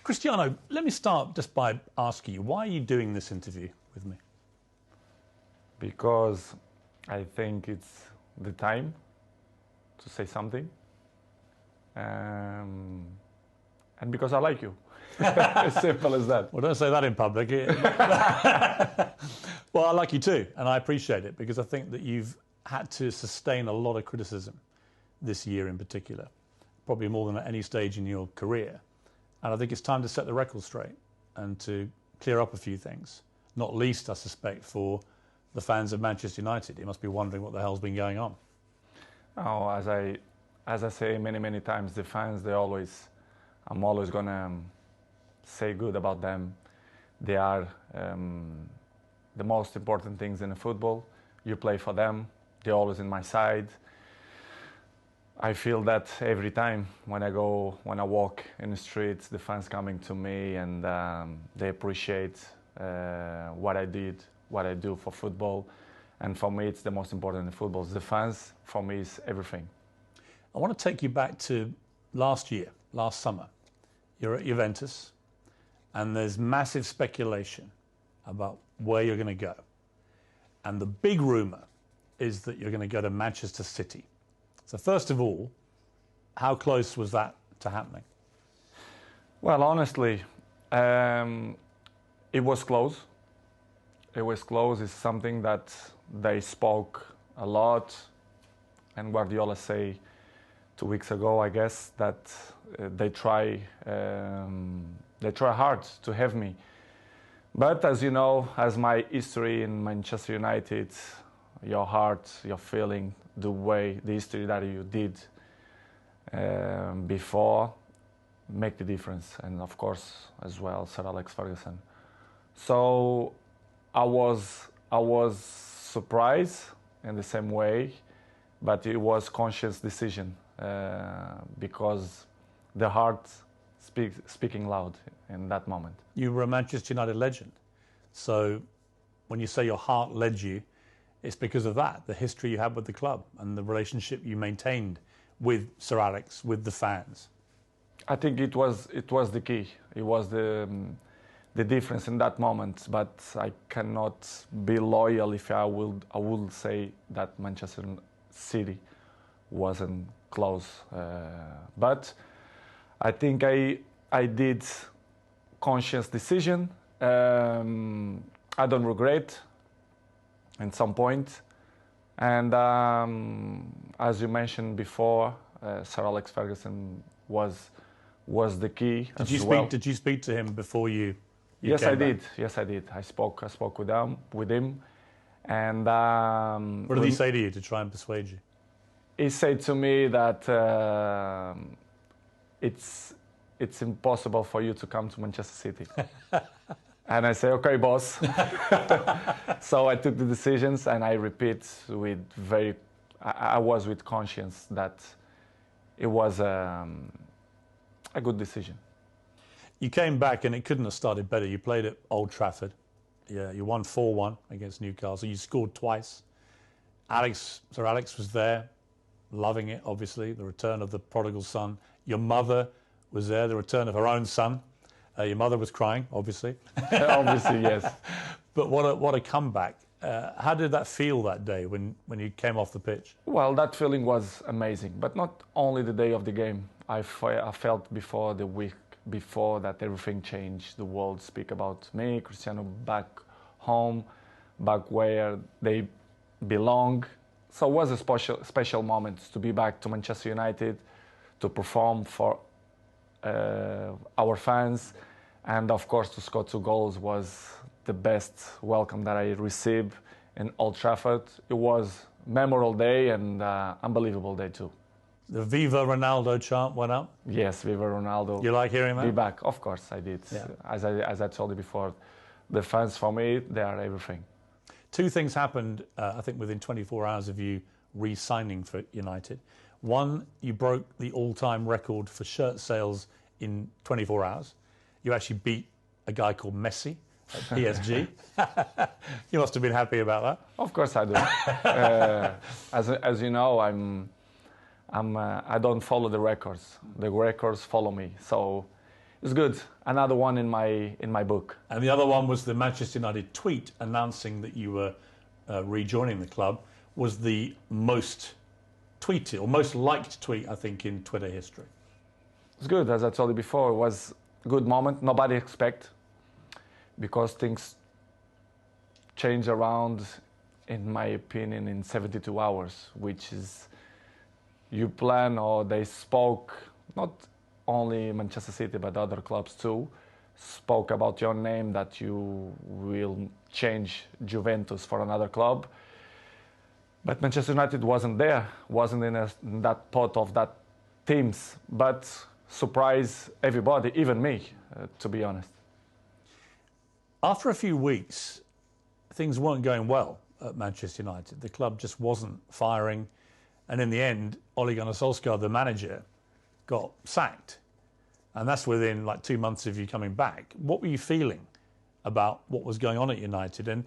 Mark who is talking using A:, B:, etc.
A: Cristiano, let me start just by asking you, why are you doing this interview with me?
B: Because I think it's the time to say something. And because I like you. As simple as that.
A: Well, don't say that in public. Well, I like you too, and I appreciate it, because I think that you've had to sustain a lot of criticism this year in particular, probably more than at any stage in your career. And I think it's time to set the record straight and to clear up a few things, not least, I suspect, for the fans of Manchester United. You must be wondering what the hell's been going on.
B: Oh, as I say many times, the fans, I'm always gonna say good about them. They are the most important things in the football. You play for them. They're always in my side. I feel that every time when I walk in the streets, the fans coming to me and they appreciate what I do for football. And for me, it's the most important in football. The fans, for me, is everything.
A: I want to take you back to last summer. You're at Juventus, and there's massive speculation about where you're going to go. And the big rumour is that you're going to go to Manchester City. So first of all, how close was that to happening?
B: Well, honestly, it was close. It was close. It's something that they spoke a lot, and Guardiola say 2 weeks ago, I guess, that they try hard to have me. But as you know, as my history in Manchester United, your heart, your feeling, the history that you did before make the difference. And of course, as well, Sir Alex Ferguson. So I was surprised in the same way, but it was conscious decision because the heart speaking loud in that moment.
A: You were a Manchester United legend. So when you say your heart led you, it's because of that, the history you had with the club and the relationship you maintained with Sir Alex, with the fans.
B: I think it was the key. It was the difference in that moment. But I cannot be loyal if I would say that Manchester City wasn't close. But I think I did conscious decision. I don't regret at some point. And as you mentioned before, Sir Alex Ferguson was the key.
A: Did you speak to him before you
B: Yes,
A: came
B: I
A: back?
B: did. Yes, I did. I spoke with him, and
A: what did he say to you to try and persuade you?
B: He said to me that it's impossible for you to come to Manchester City. And I say, okay, boss. So I took the decisions, and I repeat I was with conscience that it was a good decision.
A: You came back and it couldn't have started better. You played at Old Trafford. Yeah, you won 4-1 against Newcastle. You scored twice. Sir Alex was there, loving it, obviously, the return of the prodigal son. Your mother was there, the return of her own son. Your mother was crying, obviously.
B: Obviously, yes.
A: But what a comeback. How did that feel that day when you came off the pitch?
B: Well, that feeling was amazing, but not only the day of the game. I felt before the week before that everything changed. The world speak about me, Cristiano, back home, back where they belong. So it was a special moment to be back to Manchester United, to perform for our fans, and of course to score 2 goals was the best welcome that I received in Old Trafford. It was a memorable day and unbelievable day too.
A: The Viva Ronaldo chant went up?
B: Yes, Viva Ronaldo.
A: You like hearing that?
B: Be back, of course I did.
A: Yeah.
B: As I told you before, the fans for me, they are everything.
A: 2 things happened, I think, within 24 hours of you re-signing for United. One, you broke the all-time record for shirt sales in 24 hours. You actually beat a guy called Messi at PSG. You must have been happy about that.
B: Of course I do. As you know, I don't follow the records. The records follow me. So It's good. Another one in my book.
A: And the other one was the Manchester United tweet announcing that you were rejoining the club. Was the most tweeted or most liked tweet, I think, in Twitter history.
B: It's good, as I told you before. It was a good moment. Nobody expect, because things change around, in my opinion, in 72 hours, which is you plan, or they spoke, not only Manchester City but other clubs too, spoke about your name, that you will change Juventus for another club. But Manchester United wasn't there, wasn't in that pot of that teams, but surprised everybody, even me, to be honest.
A: After a few weeks, things weren't going well at Manchester United. The club just wasn't firing. And in the end, Ole Gunnar Solskjaer, the manager, got sacked. And that's within like 2 months of you coming back. What were you feeling about what was going on at United? And